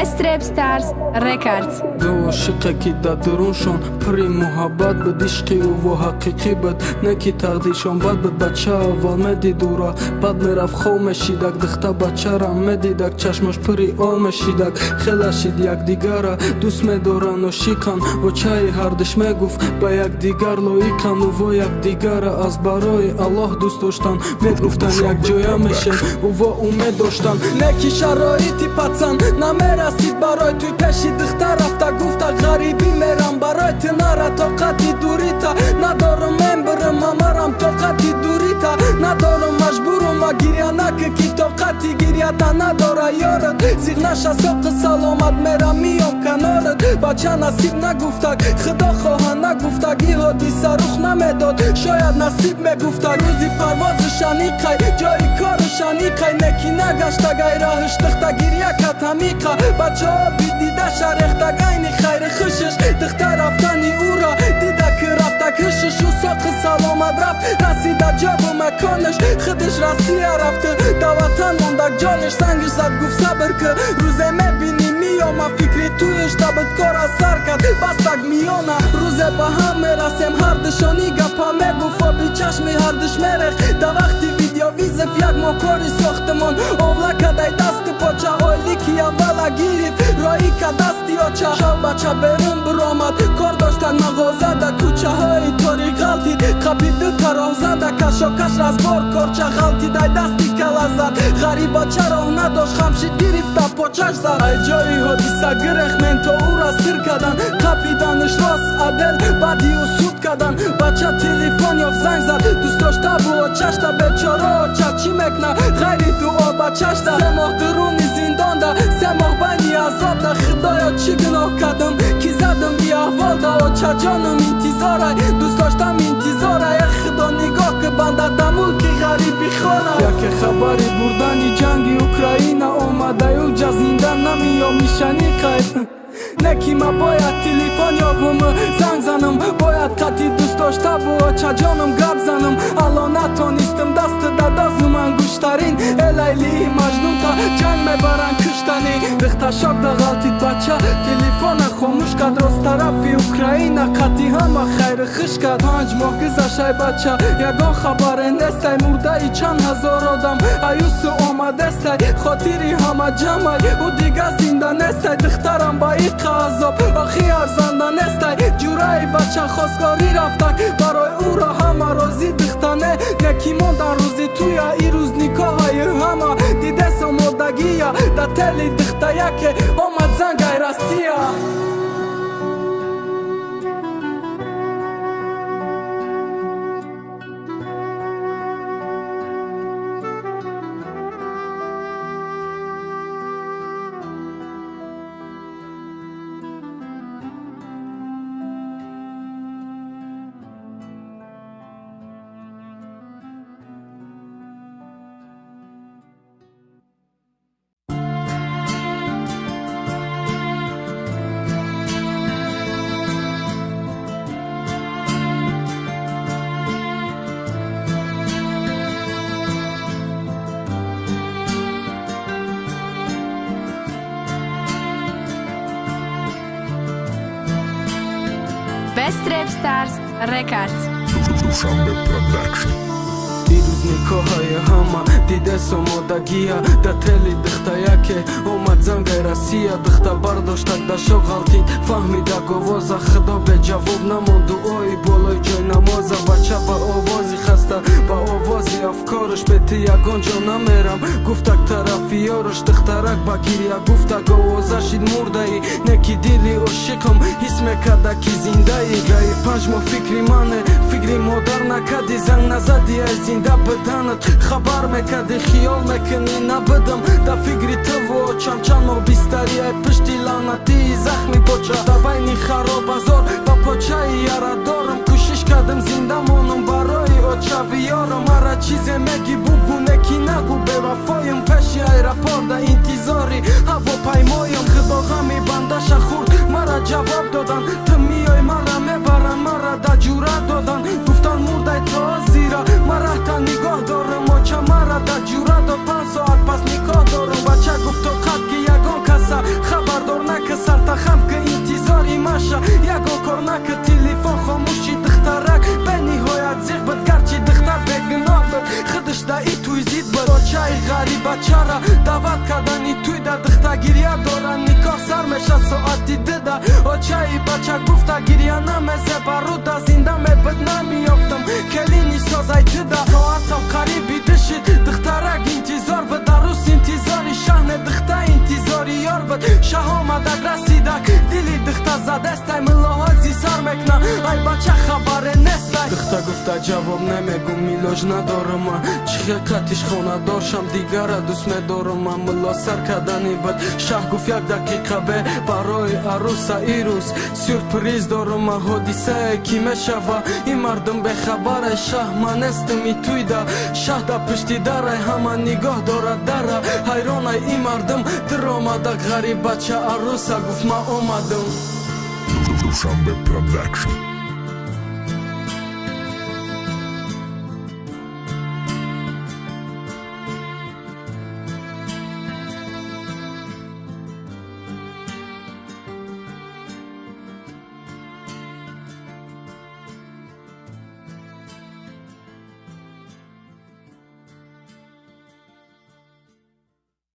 Best Rap Stars Records. دو عاشقکی دا درونشان پری محبت بد عشقی و حقیقی بد نکی تقدیرشان بد بد بچه اول مدیدورا بعد میرفت خو مشیدک دخته بچه را مدیدک چشمش پری آمشیدک خیلشید یک دیگر دوست میدارن و شیکن و چای هردش میگفت با یک دیگر لایکن و یک دیگر از برای الله دوست داشتن میگفتن یک جای میشن و امید داشتن نکی شرایطی پتن نمیرسید برای توی پیشی دخته رفته گفته غریبی میرم برای تناره طاقتی دوری تا ندارم من برم امرم طاقتی دوری تا ندارم مجبورم گریه نکه طاقتی گریه تا نداره یارت زیغ نشه ساق سلامت میرم میام کنارت بچه نصیب نگفتک خدا خواه نگفتک ای حادیثه رخ نمیداد شاید نصیب میگفتک روزی پرواز شنیقی جای کار شنیقی نکی نگشتک ای راهش دخته گریه کت همیقه بچه ها بیدیده شرختک اینی خیر خشش دخته رفتنی او را دیده که رفته کشش و ساق سلامت رفت رسیده جاب و مکانش خودش رسیه رفته دواتن موندک جانش سنگش زد گفت صبر که روزه میبینی میام فکری تویش دبت کار از سر کرد بستک میانه روزه با هم میرسیم هر دشانی گپا میگفت بی چشمی هردش میرخ دا وقتی ویدیو ویزف یک مکاری ساختمان اولا کدای دست پاچه آیلی که اولا گیریف رایی که دستی آچه شب بچه برم برامد کار داشتن مغازه دا کوچه های تاری غلطید قبیده تراه زده کشا کش راز بار کارچه غلطی دای دستی کلا زد غریب بچه راه نداشت خمشید گریفت پاچش زد ای جایی حادیثه گرخ من تا او را سر کدن قبیدنش راست عدل بدی و سود کدن بچه تلیفون یا زنگ زد دوست داشته بو چشته بیچاره چی مکنه غیری دعا بچش ده 3 ماه درونی زندان ده 3 ماه بینی عذاب ده خدایا چی گناه کردم کی زدم بی احوال ده و چه جانم انتظاره دوست داشتم انتظاره خدا نگاه که بنده دمول که غریبی خانه یک خبری بردنی جنگی اوکراینه آمده و جزیندن نمیا میشنی قید نکی ما باید تلیفون یاوم زنگ زنم باید قطعی دوست داشته با چه جانم گپ زنم الان نتانیستم دست دادازم انگوشترین لیلی مجنون تا جنگ میبرن کشتنی رخت شاک دا غلطید بچه تلیفون خاموش کد راست طرفی اوکراین قطعی همه خیر خش کد 5 ماه گذشته بچه یگان خبر نیستی مرده ای چند هزار آدم ایوس آمده ستی خاطری همه جمعی و دیگه زنده نیستی دخترم با ای عذاب آخی ارزنده نیستی جورای بچه خواستگاری رفتک برای او را همه رازی دختنه نکی موندن روزی توی ای روز نکاح های همه دیده سمودگیه در تلی دخته یکی آمد زنگای رستیه Best Rap Stars Records. دیروز نکاح های همه دیده سمودگیه در تلی دخته یکی اومد زنگای رسیه دخته برداشتک در شب غلطید فهمیده گوازه خدا به جواب نماند دعای بالای جای نمازه بچه با آوازی خسته با آوازی افکارش به تی یگان جا نمیرم گفتک طرفی یارش دخترک با گیریه گفتک آوازه شید مرده ای نکی دیلی عاشقم حس میکرده کی زنده ای گای 5 ماه فکری منه فکری مادر نکدی زنگ نزدی ای زنده بدنت خبر میکدی خیال میکنی نبدم دا فکری تو و چند ماه بیستری ای پشتی لعنتی زخمی بچه دا بینی خراب ازار با پاچه یاره دارم کوشش کردم زنده مانم برای آچه یارم مرا چیزی میگی بگو نکی نگو به وفایم پشی ایرپورت دا انتظاری هوا پیمایم خدا غمی بندش خورد مرا جواب دادن تو میای مرا میبرن مرا دا جوره دادن گفتن مرده تا زیرا مرا تا نگاه دارم آچه مرا دا جوره دا 5 ساعت پس نکاح دارم بچه گفت تو قد که یگان کسا خبر телефон خاموشی دخترک به نهایت زیغ بد گرچی دختر بگنا بد خودش دا ای توی زید بد چای غریب چرا دعوت کردنی توی دا دختر گریه دارن نکاح سر میشه ساعتی دده او چای بچه گفته گریه نمیزه برو دا زنده می بد نمیافتم کلینی سازای تده ساعتم قریبی دشید دخترک انتظار بد روز انتظاری شهن دختر انتظاری یار بد شه آمدک رسیدک دلی دختر زده استای ملاحظی سر مکنه ای بچه خبره نستای دختر گفته جواب نمیگم میلاج ندارم من چیه قطیش خونه دارشم دیگره دوست میدارم من ملا سر کردنی بد شه گفت یک دقیقه به برای عروس ایروز سورپریز دارم من حادیثه کی میشوه این مردم به خبر شه من استمی توی ده شه ده پشتی داره همه نگاه دارد داره حیران این مردم در آمده غریب بچه عروسه گفت من آمدم Dushanbe Production.